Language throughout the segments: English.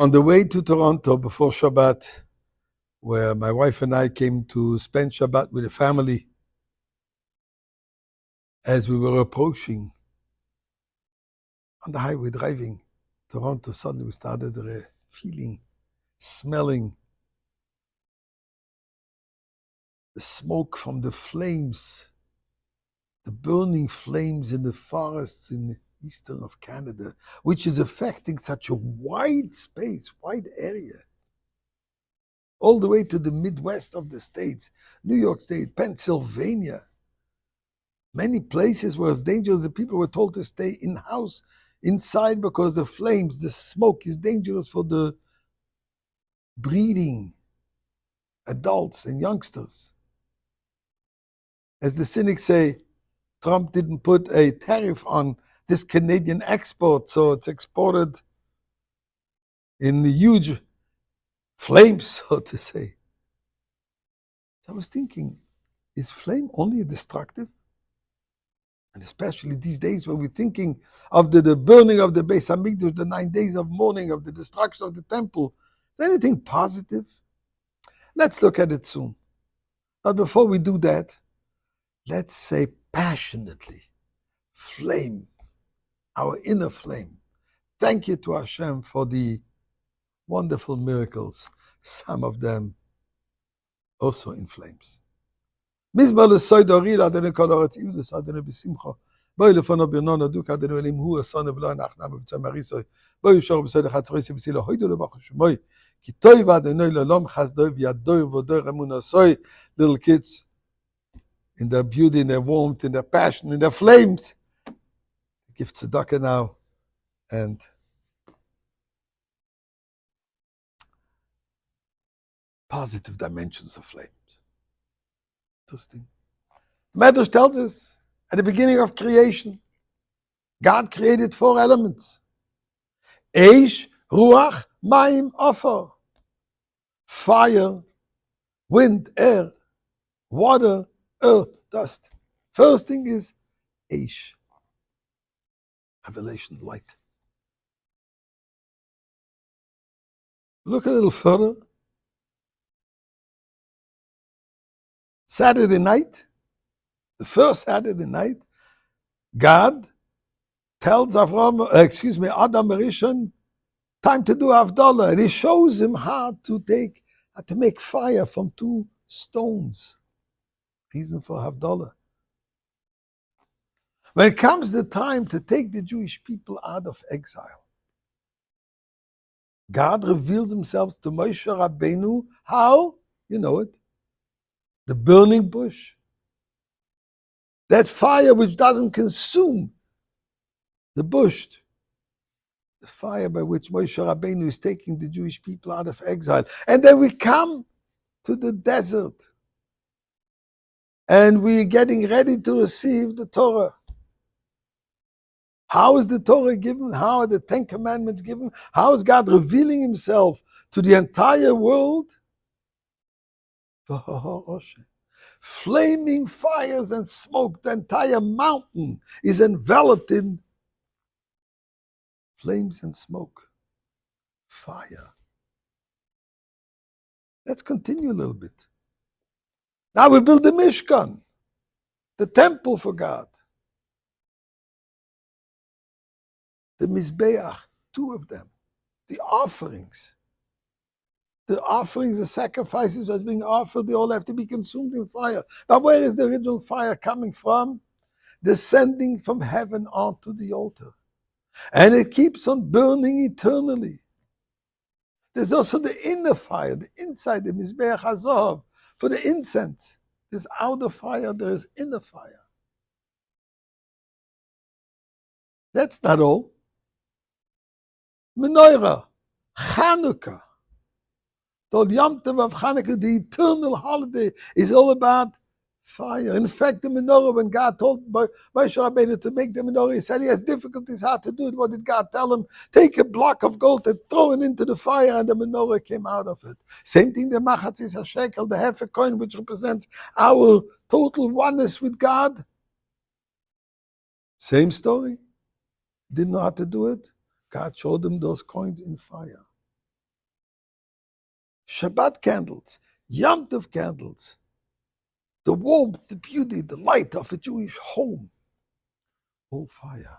On the way to Toronto before Shabbat, where my wife and I came to spend Shabbat with the family, as we were approaching on the highway driving Toronto, suddenly we started feeling, smelling the smoke from the flames, the burning flames in the forests in the eastern of Canada, which is affecting such a wide space, wide area, all the way to the Midwest of the States, New York State, Pennsylvania. Many places where it's dangerous, the people were told to stay in-house, inside, because the flames, the smoke is dangerous for the breeding adults and youngsters. As the cynics say, Trump didn't put a tariff on this Canadian export, so it's exported in huge flames, so to say. I was thinking, is flame only destructive? And especially these days when we're thinking of the burning of the Beis Hamikdash, the 9 days of mourning, of the destruction of the temple, is there anything positive? Let's look at it soon. But before we do that, let's say passionately, flame, our inner flame. Thank you to Hashem for the wonderful miracles, some of them also in flames. מזמור לסויד אוריל, אדוני כל ארץ עיבדוס, אדוני בשמחה. בואי לפונו ברנונו דוק, אדוני אלוהים הוא אסונו ולא אנחנו מבצע מריסוי. בואי ישור בסויד אחד צרויסי בסילה, הוידו לבחו שמוי. כי טוב אדוני לעולם חסדוי וידוי ובודוי אמונה סוי. Little kids, in their beauty, in their warmth, in their passion, in their flames, give tzedakah now. And positive dimensions of flames. Interesting. Medrash tells us at the beginning of creation, God created 4 elements: Eish, Ruach, Mayim, Ofer. Fire, wind, air, water, earth, dust. First thing is Eish, revelation, light. Look a little further. Saturday night, the first Saturday night, God tells Adam Rishon, time to do Havdalah, and he shows him how to make fire from 2 stones. Reason for Havdalah. When it comes the time to take the Jewish people out of exile, God reveals himself to Moshe Rabbeinu. How? You know it. The burning bush. That fire which doesn't consume the bush. The fire by which Moshe Rabbeinu is taking the Jewish people out of exile. And then we come to the desert. And we're getting ready to receive the Torah. How is the Torah given? How are the 10 Commandments given? How is God revealing himself to the entire world? Flaming fires and smoke. The entire mountain is enveloped in flames and smoke. Fire. Let's continue a little bit. Now we build the Mishkan, the temple for God. The Mizbeach, 2 of them. The offerings. The sacrifices that are being offered, they all have to be consumed in fire. But where is the original fire coming from? Descending from heaven onto the altar. And it keeps on burning eternally. There's also the inner fire, the inside, the Mizbeach HaZahav, for the incense. There's outer fire, there is inner fire. That's not all. Menorah, Chanukah. The Yom Tov of Chanukah, the eternal holiday, is all about fire. In fact, the menorah, when God told Moshe Rabbeinu to make the menorah, he said he has difficulties how to do it. What did God tell him? Take a block of gold and throw it into the fire, and the menorah came out of it. Same thing, the machatzis hashekel, the half a coin, which represents our total oneness with God. Same story. Didn't know how to do it. God showed them those coins in fire. Shabbat candles, Yom Tov candles, the warmth, the beauty, the light of a Jewish home. All fire.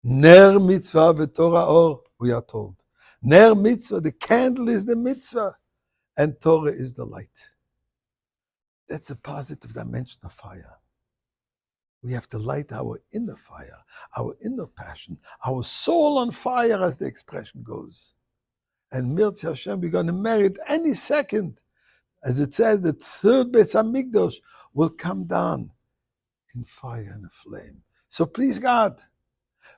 Ner mitzvah v'Torah or, we are told. Ner mitzvah, the candle is the mitzvah, and Torah is the light. That's a positive dimension of fire. We have to light our inner fire, our inner passion, our soul on fire, as the expression goes. And Mirzi Hashem, we're going to merit any second. As it says, the third Beis Hamikdash will come down in fire and a flame. So please God,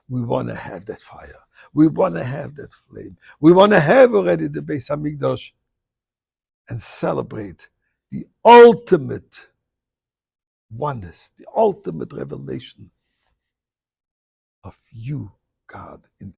we want to have that fire. We want to have that flame. We want to have already the Beis Hamikdash and celebrate the ultimate oneness, the ultimate revelation of you, God, in